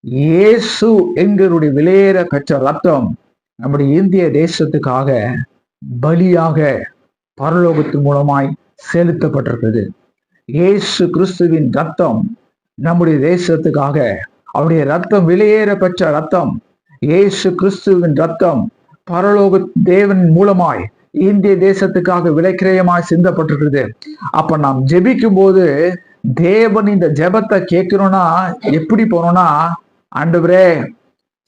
இயேசு எங்களுடைய விலையேற பெற்ற ரத்தம் நம்முடைய இந்திய தேசத்துக்காக பலியாக பரலோகத்தின் மூலமாய் செலுத்தப்பட்டிருக்கிறது. இயேசு கிறிஸ்துவின் ரத்தம் நம்முடைய தேசத்துக்காக, அவருடைய ரத்தம் விலையேற பெற்ற ரத்தம், இயேசு கிறிஸ்துவின் ரத்தம் பரலோக தேவன் மூலமாய் இந்திய தேசத்துக்காக விலைக்கிரயமாய் சிந்தப்பட்டிருக்கிறது. அப்ப நாம் ஜெபிக்கும் போது தேவன் இந்த ஜெபத்தை கேட்கிறோம்னா எப்படி போனோம்னா, ஆண்டவரே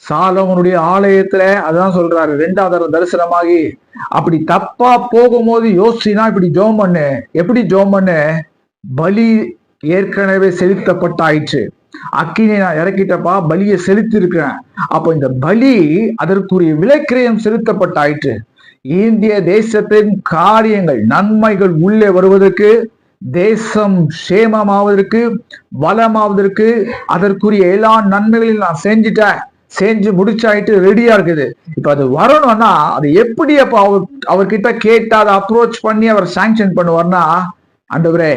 சாலோமோனுடைய ஆலயத்துல அதான் சொல்றாரு, 2வது தரிசனமாகி அப்படி தப்பா போகும்போது யோசினா இப்படி ஜோம் பண்ணு. எப்படி ஜோம் பண்ணு? பலி ஏற்கனவே செலுத்தப்பட்டாயிற்று, அக்கினை நான் இறக்கிட்டப்பா, பலியை செலுத்தி இருக்கிறேன். அப்போ இந்த பலி அதற்குரிய விலைக்கிரயம் செலுத்தப்பட்டாயிற்று. இந்திய தேசத்தின் காரியங்கள் நன்மைகள் உள்ளே வருவதற்கு, தேசம் சேமமாவதற்கு, வளமாவதற்கு, அதற்குரிய எல்லா நன்மைகளையும் நான் செஞ்சு முடிச்சாயிட்டு ரெடியா இருக்குது. இப்ப அது வரணும்னா அது எப்படி அப்ப அவர்கிட்ட கேட்டு அதை அப்ரோச் பண்ணி அவர் சாங்ஷன் பண்ணுவார்னா, ஆண்டவரே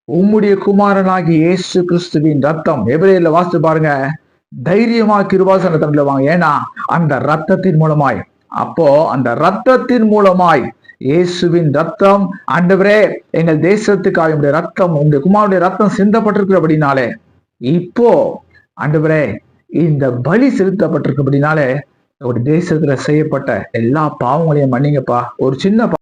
உம்முடைய குமாரனாகி இயேசு கிறிஸ்துவின் ரத்தம், எபிரேயர்ல வாசித்து பாருங்க, தைரியமா கிருபாசனத்துல வாங்க. ஏன்னா அந்த ரத்தத்தின் மூலமாய், அப்போ அந்த ரத்தத்தின் மூலமாய் இயேசுவின் ரத்தம், ஆண்டவரே எங்கள் தேசத்துக்காக உங்களுடைய ரத்தம், உங்களுடைய குமாரனுடைய ரத்தம் சிந்தப்பட்டிருக்கிறபடினாலே, இப்போ ஆண்டவரே இந்த பலி செலுத்தப்பட்டிருக்கிறபடினாலே ஒரு தேசத்துல செய்யப்பட்ட எல்லா பாவங்களையும் மன்னிங்கப்பா. ஒரு சின்ன